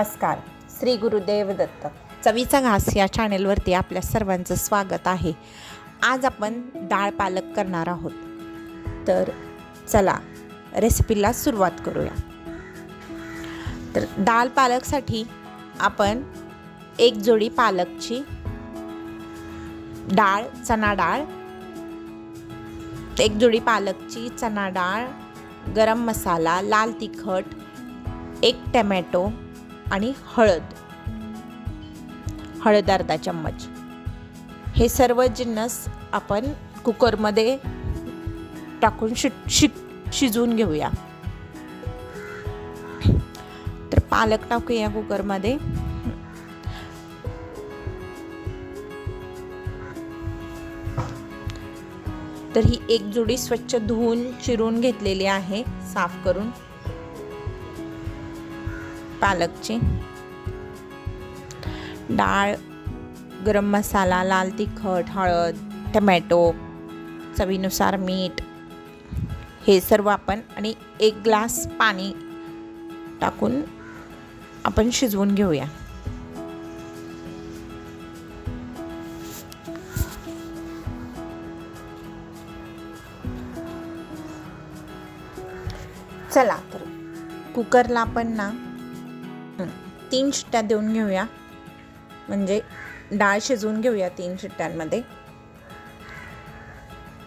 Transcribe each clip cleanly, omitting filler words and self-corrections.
नमस्कार. श्री गुरुदेव दत्त. चवीचा घास या चॅनेलवरती आपल्या सर्वांचं स्वागत आहे. आज आपण डाळ पालक करणार आहोत. तर चला रेसिपीला सुरुवात करूया. तर डाळ पालकसाठी आपण एक जोडी पालकची डाळ, चणा डाळ, एक जोडी पालकची चणा डाळ, गरम मसाला, लाल तिखट, एक टमॅटो आणि हळद अर्धा चम्मच, हे सर्व जिन्नस आपण कुकरमध्ये टाकून शिजवून घेऊया. तर पालक टाकूया कुकरमध्ये. तर ही एक जोडी स्वच्छ धुवून चिरून घेतलेली आहे, साफ करून पालकची डाळ, गरम मसाला, लाल तिखट, हळद, टमॅटो, चवीनुसार मीठ, हे सर्व आपण आणि एक ग्लास पाणी टाकून आपण शिजवून घेऊया. चला तर कुकरला आपण ना 3 शिट्ट्या देऊन घेऊया, म्हणजे डाळ शिजवून घेऊया 3 शिट्ट्यांमध्ये.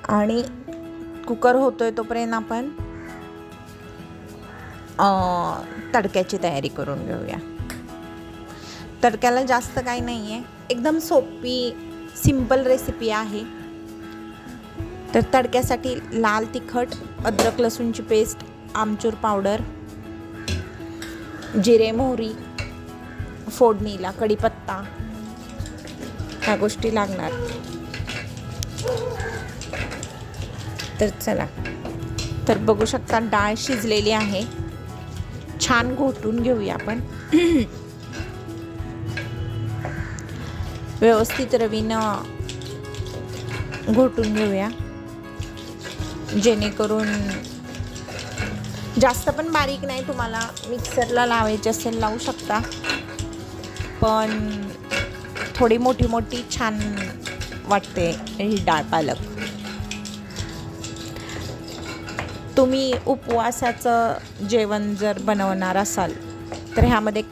आणि कुकर होतोय तोपर्यंत आपण तडक्याची तयारी करून घेऊया. तडक्याला जास्त काही नाही आहे, एकदम सोपी सिंपल रेसिपी आहे. तर तडक्यासाठी लाल तिखट, अद्रक लसूणची पेस्ट, आमचूर पावडर, जिरे मोहरी, फोडणीला कढीपत्ता, ह्या गोष्टी लागणार. तर चला, तर बघू शकता डाळ शिजलेली आहे. छान घोटून घेऊया आपण. व्यवस्थित रवीनं घोटून घेऊया, जेणेकरून जास्त पण बारीक नाही. तुम्हाला मिक्सरला लावायची असेल लावू शकता, पण थोडी मोठी मोठी छान वाटते ही डाळ पालक. तुम्ही उपवासाचं जेवण जर बनवणार असाल तर ह्यामध्ये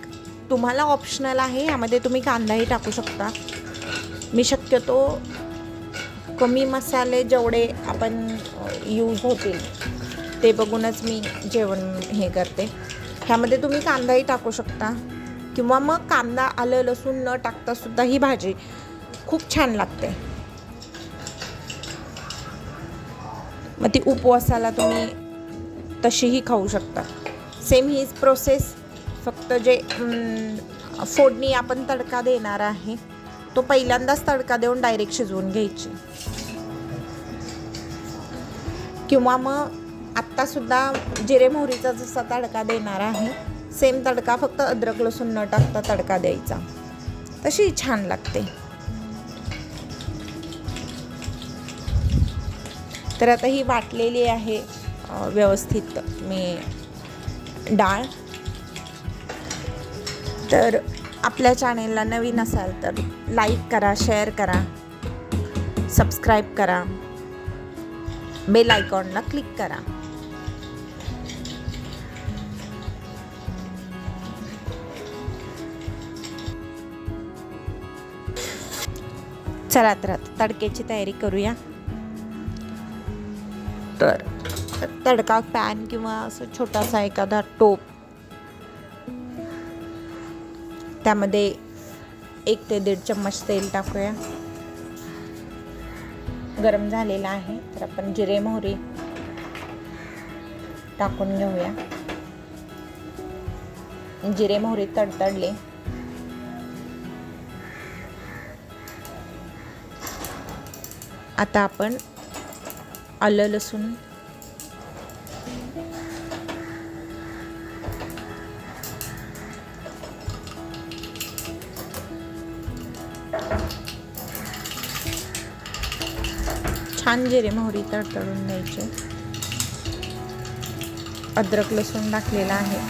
तुम्हाला ऑप्शनल आहे, ह्यामध्ये तुम्ही कांदाही टाकू शकता. मी शक्यतो कमी मसाले जेवढे आपण यूज होतील ते बघूनच मी जेवण हे करते. ह्यामध्ये तुम्ही कांदाही टाकू शकता, किंवा मग कांदा, आलं, लसूण न टाकता सुद्धा ही भाजी खूप छान लागते. मग ती उपवासाला तुम्ही तशीही खाऊ शकता. सेम हीच प्रोसेस, फक्त जे फोडणी आपण तडका देणार आहे तो पहिल्यांदाच तडका देऊन डायरेक्ट शिजवून घ्यायची, किंवा मग आत्तासुद्धा जिरे मोहरीचा जसा तडका देणार आहे सेम तडका, फक्त अद्रक लसूण न टाकता तडका द्यायचा, तशी छान लागते. तर आता ही वाटलेली आहे व्यवस्थित मी डाळ. तर आपल्या चॅनेलला नवीन असाल तर लाईक करा, शेअर करा, सबस्क्राईब करा, बेल आयकॉनला क्लिक करा. चला तर तडक्याची तयारी करूया. तर तडका पॅन किंवा असं छोटासा एखादा टोप, त्यामध्ये 1 ते 1.5 चम्मच तेल टाकूया. गरम झालेला आहे तर आपण जिरे मोहरी टाकून घेऊया. जिरे मोहरी तडतडले आता आपण आलं लसूण छान जिरे मोहरी तडतडून द्यायचे. अद्रक लसूण टाकलेला आहे.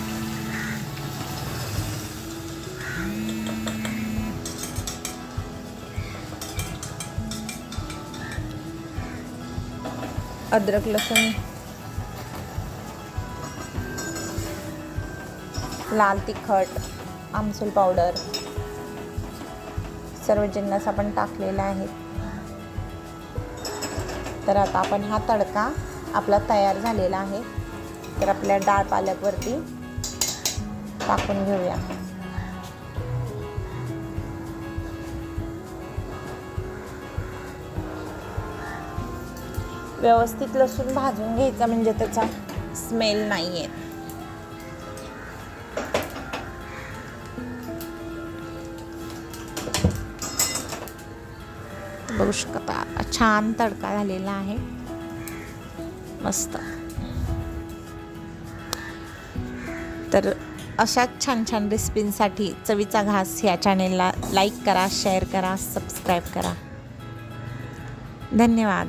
अद्रक लसूण, लाल तिखट, आमसूल पावडर, सर्व जिन्नस आपण टाकलेला आहे. तर आता आपण हा तडका आपला तयार झालेला आहे. तर आपल्या डाळ पालकवरती टाकून घेऊया. व्यवस्थित लसूण भाजून घ्यायचा म्हणजे त्याचा स्मेल नाही येत. बघू शकता छान तडका झालेला आहे, मस्त. तर अशाच छान छान रेसिपींसाठी चवीचा घास ह्या चॅनेलला लाईक करा, शेअर करा, सबस्क्राईब करा. धन्यवाद.